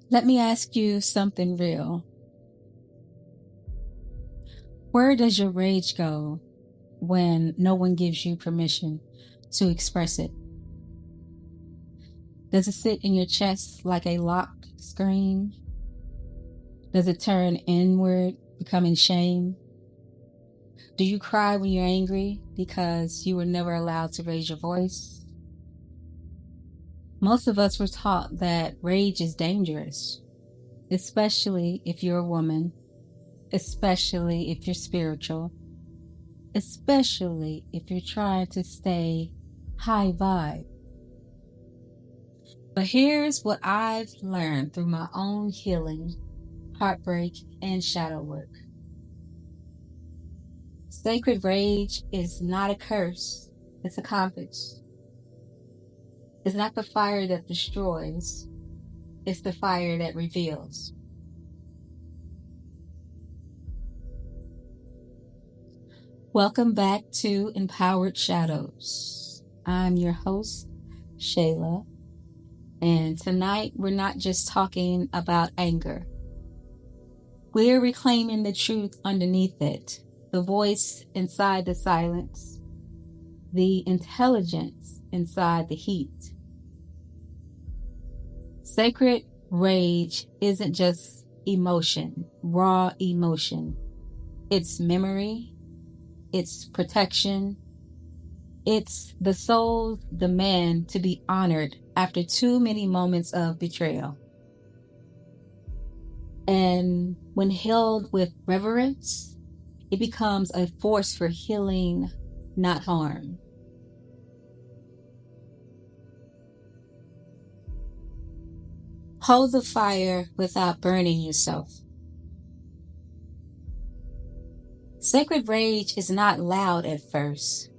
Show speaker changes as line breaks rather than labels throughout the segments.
Let me ask you something real. Where does your rage go when no one gives you permission to express it? Does it sit in your chest like a locked scream? Does it turn inward, becoming shame? Do you cry when you're angry because you were never allowed to raise your voice? Most of us were taught that rage is dangerous, especially if you're a woman, especially if you're spiritual, especially if you're trying to stay high vibe. But here's what I've learned through my own healing, heartbreak, and shadow work. Sacred rage is not a curse, it's a compass. It's not the fire that destroys, it's the fire that reveals. Welcome back to Empowered Shadows. I'm your host, Shayla, and tonight we're not just talking about anger. We're reclaiming the truth underneath it, the voice inside the silence, the intelligence inside the heat. Sacred rage isn't just emotion, raw emotion. It's memory, it's protection, it's the soul's demand to be honored after too many moments of betrayal. And when held with reverence, it becomes a force for healing, not harm. Hold the fire without burning yourself. Sacred rage is not loud at first.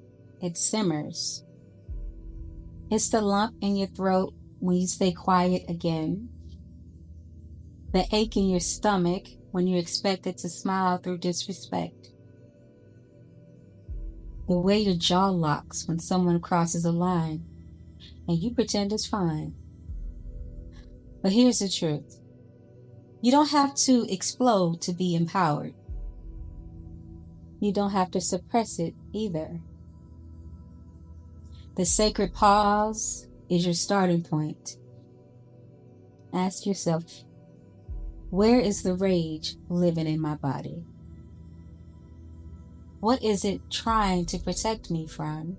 It simmers. It's the lump in your throat when you stay quiet again. The ache in your stomach when you're expected to smile through disrespect. The way your jaw locks when someone crosses a line and you pretend it's fine. But here's the truth. You don't have to explode to be empowered. You don't have to suppress it either. The sacred pause is your starting point. Ask yourself, where is the rage living in my body? What is it trying to protect me from?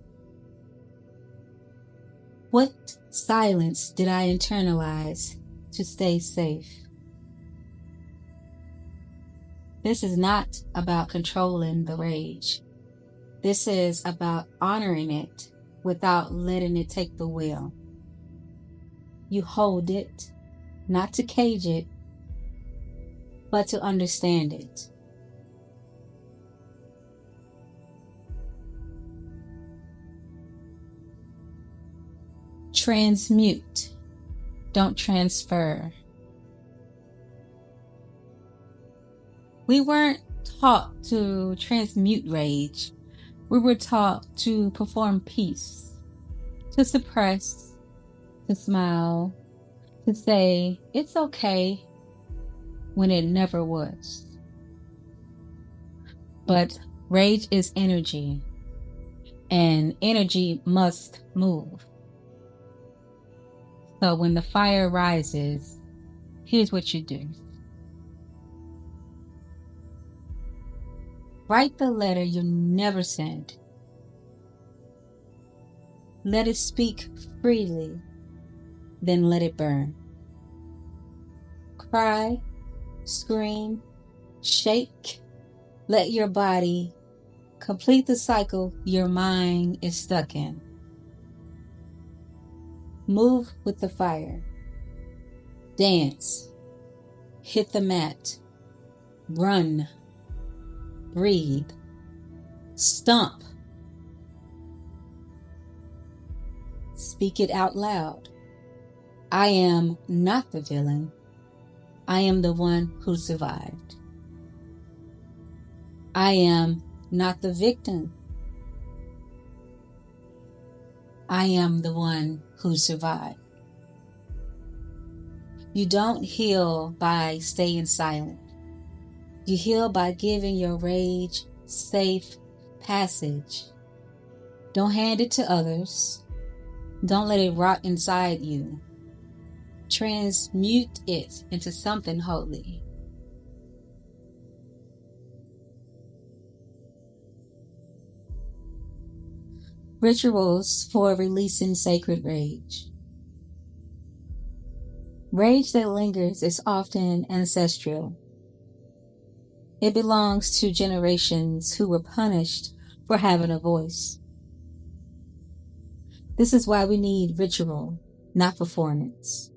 What silence did I internalize to stay safe? This is not about controlling the rage. This is about honoring it without letting it take the wheel. You hold it, not to cage it, but to understand it. Transmute, don't transfer. We weren't taught to transmute rage. We were taught to perform peace, to suppress, to smile, to say it's okay when it never was. But rage is energy, and energy must move. So when the fire rises, here's what you do. Write the letter you never sent. Let it speak freely, then let it burn. Cry, scream, shake. Let your body complete the cycle your mind is stuck in. Move with the fire. Dance. Hit the mat. Run. Breathe. Stomp. Speak it out loud. I am not the villain. I am the one who survived. I am not the victim. I am the one who survived. You don't heal by staying silent. You heal by giving your rage safe passage. Don't hand it to others. Don't let it rot inside you. Transmute it into something holy. Rituals for releasing sacred rage. Rage that lingers is often ancestral. It belongs to generations who were punished for having a voice. This is why we need ritual, not performance.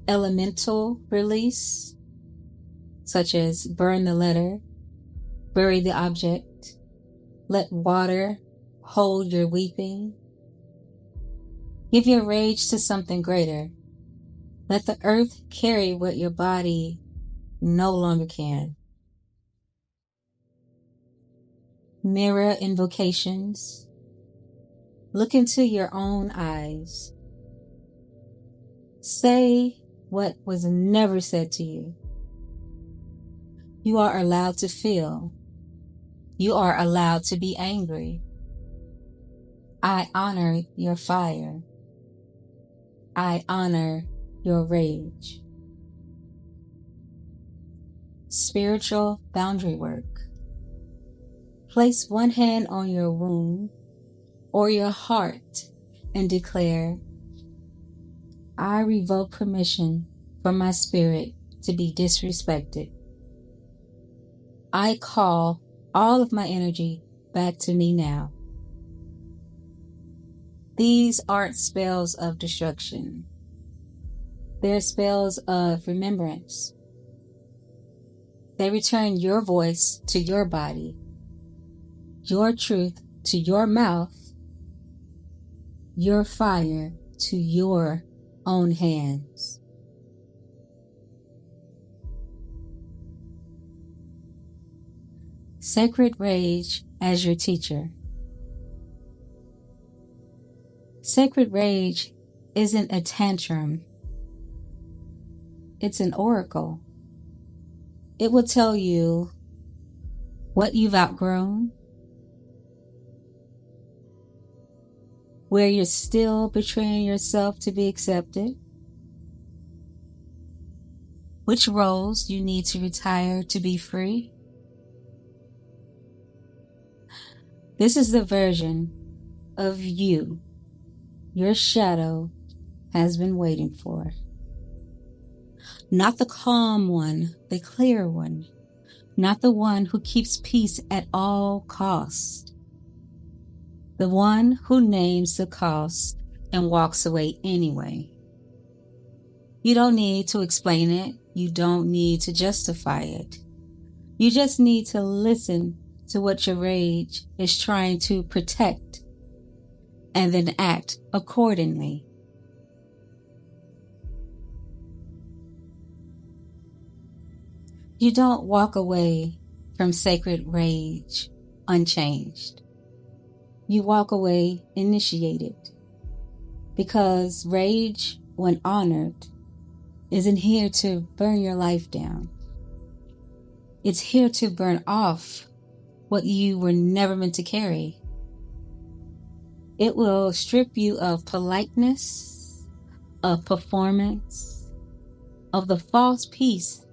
Elemental release, such as burn the letter, bury the object, let water hold your weeping. Give your rage to something greater. Let the earth carry what your body no longer can. Mirror invocations. Look into your own eyes. Say what was never said to you. You are allowed to feel. You are allowed to be angry. I honor your fire. I honor your rage. Spiritual boundary work. Place one hand on your womb or your heart and declare, I revoke permission for my spirit to be disrespected. I call all of my energy back to me now. These aren't spells of destruction. They're spells of remembrance. They return your voice to your body, your truth to your mouth, your fire to your own hands. Sacred rage as your teacher. Sacred rage isn't a tantrum. It's an oracle. It will tell you what you've outgrown, where you're still betraying yourself to be accepted, which roles you need to retire to be free. This is the version of you your shadow has been waiting for. Not the calm one, the clear one. Not the one who keeps peace at all costs. The one who names the cost and walks away anyway. You don't need to explain it. You don't need to justify it. You just need to listen to what your rage is trying to protect and then act accordingly. You don't walk away from sacred rage unchanged. You walk away initiated, because rage, when honored, isn't here to burn your life down. It's here to burn off what you were never meant to carry. It will strip you of politeness, of performance, of the false peace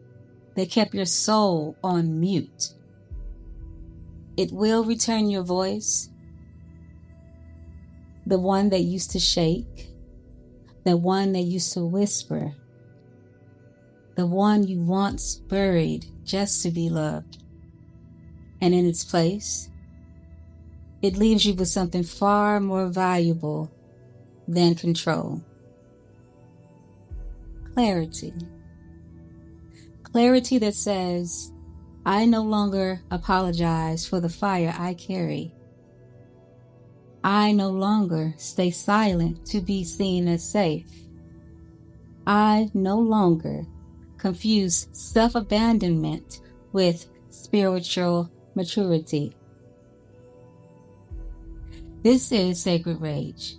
that kept your soul on mute. It will return your voice, the one that used to shake, the one that used to whisper, the one you once buried just to be loved. And in its place, it leaves you with something far more valuable than control. Clarity. Clarity that says, I no longer apologize for the fire I carry. I no longer stay silent to be seen as safe. I no longer confuse self-abandonment with spiritual maturity. This is sacred rage,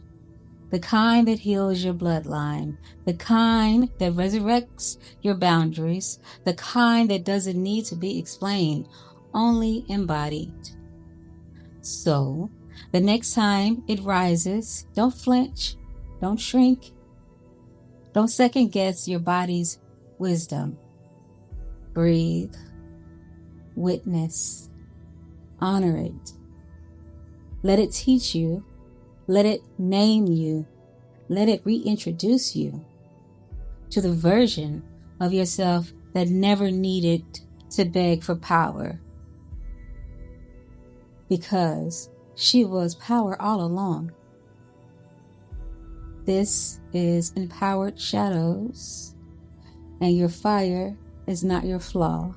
the kind that heals your bloodline, the kind that resurrects your boundaries, the kind that doesn't need to be explained, only embodied. So, the next time it rises, don't flinch, don't shrink, don't second guess your body's wisdom. Breathe, witness, honor it. Let it teach you, let it name you, let it reintroduce you to the version of yourself that never needed to beg for power, because she was power all along. This is Empowered Shadows, and your fire is not your flaw.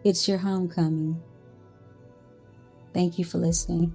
It's your homecoming. Thank you for listening.